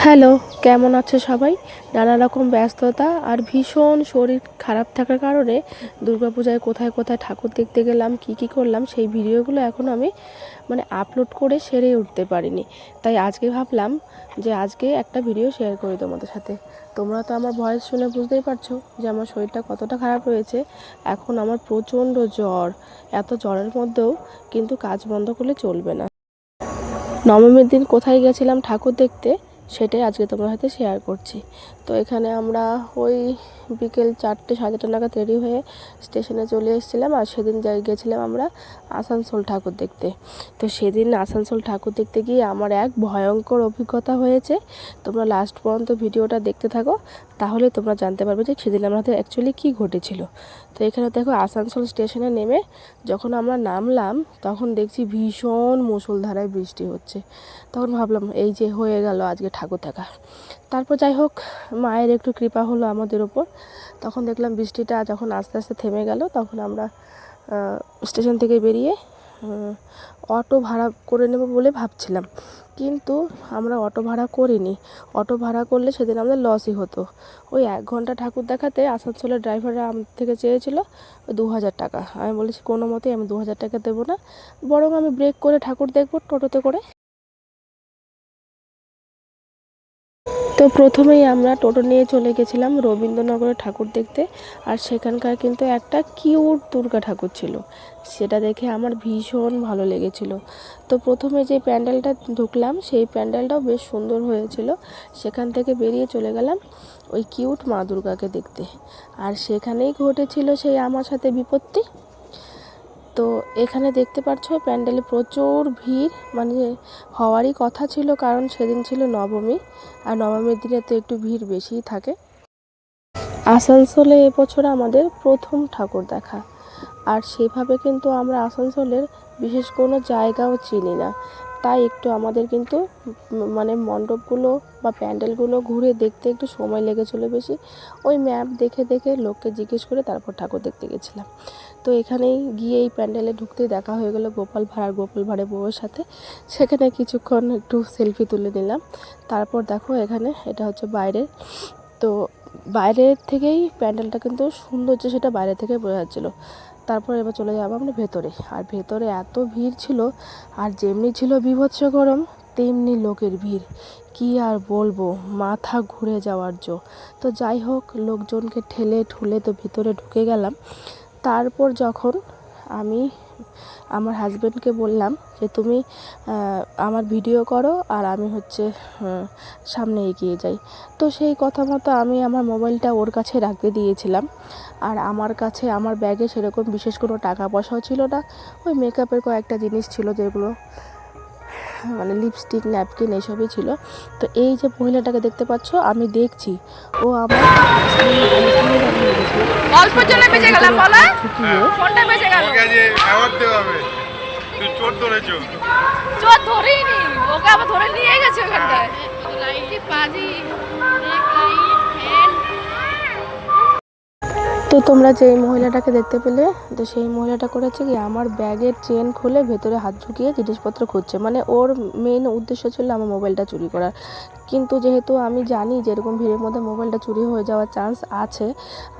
Hello, কেমন আছে সবাই? নানা রকম ব্যস্ততা আর ভীষণ শরীর খারাপ থাকার কারণে দুর্গাপূজায় কোথায় কোথায় ঠাকুর দেখতে গেলাম, কী করলাম সেই ভিডিওগুলো এখন আমি আপলোড করে সেরে উঠতে পারিনি। তাই আজকে ভাবলাম যে আজকে একটা ভিডিও শেয়ার করি তোমাদের সাথে। তোমরা তো আমার ভয়েস শুনে বুঝতেই পারছো যে আমার শরীরটা কতটা খারাপ রয়েছে। এখন আমার প্রচণ্ড জ্বর। এত জ্বরের মধ্যেও কিন্তু কাজ বন্ধ করলে চলবে না। নবমীর দিন কোথায় গেছিলাম ঠাকুর দেখতে সেটাই আজকে তোমার সাথে শেয়ার করছি। তো এখানে আমরা ওই বিকেল 4টে 4:30 নাগাদ রেডি হয়ে স্টেশনে চলে এসেছিলাম। আর সেদিন গেছিলাম আমরা আসানসোল ঠাকুর দেখতে। তো সেদিন আসানসোল ঠাকুর দেখতে গিয়ে আমার এক ভয়ঙ্কর অভিজ্ঞতা হয়েছে। তোমরা লাস্ট পর্যন্ত ভিডিওটা দেখতে থাকো, তাহলে তোমরা জানতে পারবে যে সেদিন আমাদের অ্যাকচুয়ালি কী ঘটেছিল। তো এখানে দেখো আসানসোল স্টেশনে নেমে যখন আমরা নামলাম তখন দেখছি ভীষণ মুষলধারায় বৃষ্টি হচ্ছে। তখন ভাবলাম এই যে হয়ে গেল আজকে ঠাকুর দেখা। তারপর যাই হোক, মায়ের একটু কৃপা হলো আমাদের ওপর। তখন দেখলাম বৃষ্টিটা যখন আস্তে আস্তে থেমে গেল তখন আমরা স্টেশন থেকে বেরিয়ে অটো ভাড়া করে নেব বলে ভাবছিলাম, কিন্তু আমরা অটো ভাড়া করিনি। অটো ভাড়া করলে সেদিন আমাদের লসই হতো। ওই 1 ঘন্টা ঠাকুর দেখাতে আসানসোলের ড্রাইভাররা আমার থেকে চেয়েছিল 2000 টাকা। আমি বলেছি কোনো মতেই আমি 2000 টাকা দেবো না, বরং আমি ব্রেক করে ঠাকুর দেখবো টোটোতে করে। তো প্রথমেই আমরা টোটো নিয়ে চলে গেছিলাম রবীন্দ্রনগরে ঠাকুর দেখতে। আর সেখানকার কিন্তু একটা কিউট দুর্গা ঠাকুর ছিল, সেটা দেখে আমার ভীষণ ভালো লেগেছিল। তো প্রথমে যে প্যান্ডেলটা ঢুকলাম সেই প্যান্ডেলটাও বেশ সুন্দর হয়েছিল। সেখান থেকে বেরিয়ে চলে গেলাম ওই কিউট মা দুর্গাকে দেখতে। আর সেখানেই ঘটেছিল সেই আমার সাথে বিপত্তি। তো এখানে দেখতে পাচ্ছ প্যান্ডেলে প্রচুর ভিড়, হওয়ারই কথা ছিল, কারণ সেদিন ছিল নবমী। আর নবমীর দিনে তো একটু ভিড় বেশিই থাকে। আসানসোলে এবছর আমাদের প্রথম ঠাকুর দেখা। আর সেভাবে কিন্তু আমরা আসানসোলের বিশেষ কোনো জায়গাও চিনি না, তাই একটু আমাদের কিন্তু মণ্ডপগুলো বা প্যান্ডেলগুলো ঘুরে দেখতে একটু সময় লেগেছিলো বেশি। ওই ম্যাপ দেখে দেখে লোককে জিজ্ঞেস করে তারপর ঠাকুর দেখতে গেছিলাম। তো এখানেই গিয়ে এই প্যান্ডেলে ঢুকতেই দেখা হয়ে গেলো গোপাল ভাঁড়ের বউয়ের সাথে। সেখানে কিছুক্ষণ একটু সেলফি তুলে নিলাম। তারপর দেখো এখানে এটা হচ্ছে বাইরে। তো বাইরের থেকেই প্যান্ডেলটা কিন্তু সুন্দর যে সেটা বাইরে থেকে বোঝা যাচ্ছিলো। তারপর এবার চলে যাবো আমরা ভেতরে। আর ভেতরে এত ভিড় ছিল, আর যেমনি ছিল বীভৎস গরম তেমনি লোকের ভিড়, কি আর বলবো, মাথা ঘুরে যাওয়ার জো। তো যাই হোক, লোকজনকে ঠেলে ঠুলে তো ভিতরে ঢুকে গেলাম। তারপর যখন আমি আমার হাজব্যান্ডকে বললাম যে তুমি আমার ভিডিও করো আর আমি সামনে এগিয়ে যাই। তো সেই কথা মতো আমি আমার মোবাইলটা ওর কাছে রাখতে দিয়েছিলাম। আর আমার কাছে আমার ব্যাগে সেরকম বিশেষ কোনো টাকা পয়সাও ছিল না। ওই মেকআপের কয়েকটা জিনিস ছিল, যেগুলো লিপস্টিক, ন্যাপকিন এসবই ছিল। তো এই যে মহিলাটাকে দেখতে পাচ্ছ, আমি দেখছি ও আমার তো তোমরা যে মহিলাটাকে দেখতে পেলে, তো সেই মহিলাটা করেছে কি আমার ব্যাগের চেন খুলে ভেতরে হাত ঢুকিয়ে জিনিসপত্র খুঁজছে। ওর মেন উদ্দেশ্য ছিল আমার মোবাইলটা চুরি করার। কিন্তু যেহেতু আমি জানি যে এরকম ভিড়ের মধ্যে মোবাইলটা চুরি হয়ে যাওয়ার চান্স আছে,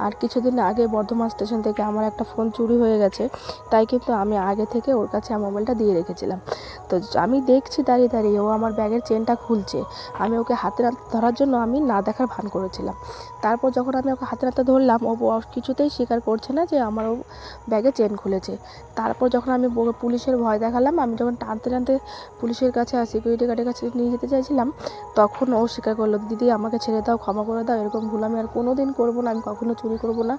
আর কিছুদিন আগে বর্ধমান স্টেশন থেকে আমার একটা ফোন চুরি হয়ে গেছে, তাই কিন্তু আমি আগে থেকে ওর কাছে আমার মোবাইলটা দিয়ে রেখেছিলাম। তো আমি দেখছি দাঁড়িয়ে দাঁড়িয়ে ও আমার ব্যাগের চেনটা খুলছে। আমি ওকে হাতে ধরার জন্য আমি না দেখার ভান করেছিলাম। তারপর যখন আমি ওকে হাতে নাতে ধরলাম, ও কিছুতেই স্বীকার করছে না যে আমার ও ব্যাগে চেন খুলেছে। তারপর যখন আমি পুলিশের ভয় দেখালাম, আমি যখন টানতে টানতে পুলিশের কাছে আর সিকিউরিটি গার্ডের কাছে নিয়ে যেতে চাইছিলাম, তখন ও স্বীকার করলো, দিদি আমাকে ছেড়ে দাও, ক্ষমা করে দাও, এরকম ভুল আমি আর কোনো দিন করবো না, আমি কখনো চুরি করবো না।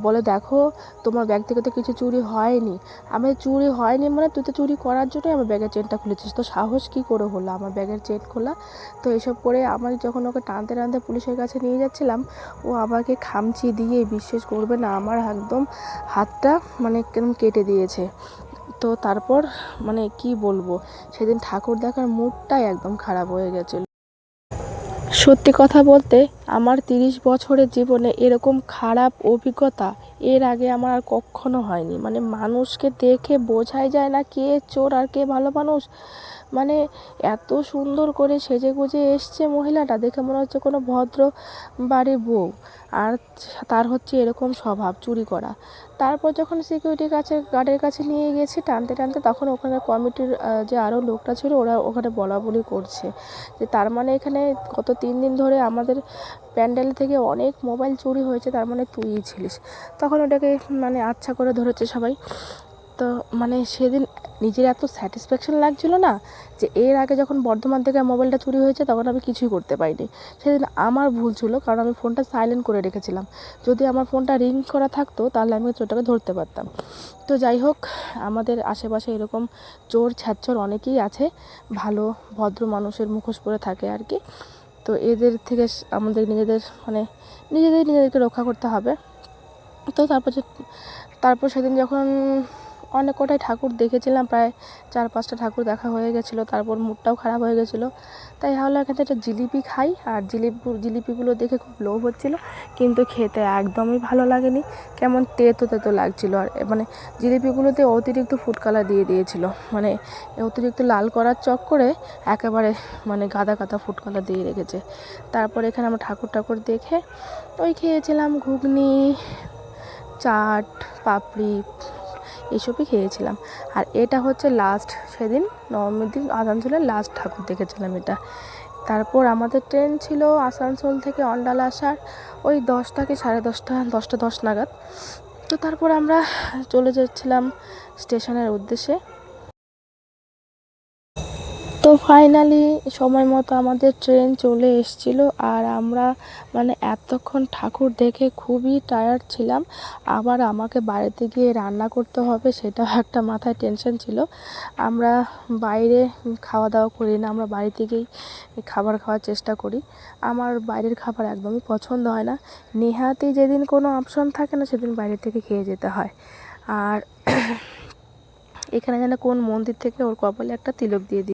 বলে দেখো তোমার ব্যাগ থেকে তো কিছু চুরি হয়নি। আমি চুরি হয়নি তুই তো চুরি করার জন্যই আমার ব্যাগের চেনটা খুলেছিস, তো সাহস কী করে হলো আমার ব্যাগের চেন খোলা। তো এসব করে আমি যখন ওকে টানতে টানতে পুলিশের কাছে নিয়ে যাচ্ছিলাম, ও আমাকে খামচি দিয়ে, বিশ্বাস করবে না, আমার একদম হাতটা কেমন কেটে দিয়েছে। তো তারপর কি বলবো, সেদিন ঠাকুর দেখার মুডটাই একদম খারাপ হয়ে গেছিলো। সত্যি কথা বলতে আমার 30 বছরের জীবনে এরকম খারাপ অভিজ্ঞতা এর আগে আমার আর কখনো হয়নি। মানুষকে দেখে বোঝাই যায় না কে চোর আর কে ভালো মানুষ। মানে এত সুন্দর করে সেজে গুজে এসছে মহিলাটা, দেখে মনে হচ্ছে কোনো ভদ্র বাড়ির বউ। আর তার হচ্ছে এরকম স্বভাব, চুরি করা। তারপর যখন সিকিউরিটি গার্ডের কাছে নিয়ে গেছি টানতে টানতে, তখন ওখানে কমিটির যে আরও লোকটা ছিল, ওরা ওখানে বলা বলি করছে যে তার মানে এখানে গত 3 দিন ধরে আমাদের প্যান্ডেল থেকে অনেক মোবাইল চুরি হয়েছে, তার মানে তুইই ছিলিস। তখন ওটাকে মানে আচ্ছা করে ধরেছে সবাই। তো মানে সেদিন নিজের এত স্যাটিসফ্যাকশন লাগছিল না, যে এর আগে যখন বর্ধমান থেকে মোবাইলটা চুরি হয়েছে তখন আমি কিছুই করতে পারিনি। সেদিন আমার ভুল ছিল, কারণ আমি ফোনটা সাইলেন্ট করে রেখেছিলাম। যদি আমার ফোনটা রিং করা থাকতো তাহলে আমি চোরটাকে ধরতে পারতাম। তো যাই হোক, আমাদের আশেপাশে এরকম চোর ছ্যাচর অনেকেই আছে, ভালো ভদ্র মানুষের মুখোশ পরে থাকে আর কি। তো এদের থেকে আমাদের নিজেদেরকে রক্ষা করতে হবে। তো তারপর সেদিন যখন অনেক কটাই ঠাকুর দেখেছিলাম, প্রায় 4-5টা ঠাকুর দেখা হয়ে গেছিলো, তারপর মুডটাও খারাপ হয়ে গেছিলো। তাই ভাবলাম এখান থেকে একটা জিলিপি খাই। আর জিলিপিগুলো দেখে খুব লোভ হচ্ছিলো, কিন্তু খেতে একদমই ভালো লাগেনি, কেমন তেতো তেতো লাগছিলো। আর মানে জিলিপিগুলোতে অতিরিক্ত ফুড কালার দিয়ে দিয়েছিলো, মানে অতিরিক্ত লাল করার চক্করে একেবারে মানে গাদা গাদা ফুড কালার দিয়ে রেখেছে। তারপর এখানে আমরা ঠাকুর দেখে খেয়েছিলাম ঘুগনি, চাট, পাপড়ি, এসবই খেয়েছিলাম। আর এটা হচ্ছে লাস্ট, সেদিন নবমীর দিন আসানসোলের লাস্ট ঠাকুর দেখেছিলাম এটা। তারপর আমাদের ট্রেন ছিল আসানসোল থেকে অন্ডাল আসার ওই 10টা কি 10:30, 10:10 নাগাদ। তো তারপর আমরা চলে যাচ্ছিলাম স্টেশনের উদ্দেশ্যে। তো ফাইনালি সময় মতো আমাদের ট্রেন চলে এসেছিলো। আর আমরা মানে এতক্ষণ ঠাকুর দেখে খুবই টায়ার্ড ছিলাম। আবার আমাকে বাড়িতে গিয়ে রান্না করতে হবে, সেটাও একটা মাথায় টেনশন ছিল। আমরা বাইরে খাওয়া দাওয়া করি না, আমরা বাড়ি থেকেই খাবার খাওয়ার চেষ্টা করি। আমার বাইরের খাবার একদমই পছন্দ হয় না। নেহাতি যেদিন কোনো অপশন থাকে না, সেদিন বাইরে থেকে খেয়ে যেতে হয়। আর এখানে যেন কোন মন্দির থেকে ওর কপালে একটা তিলক দিয়ে দিই।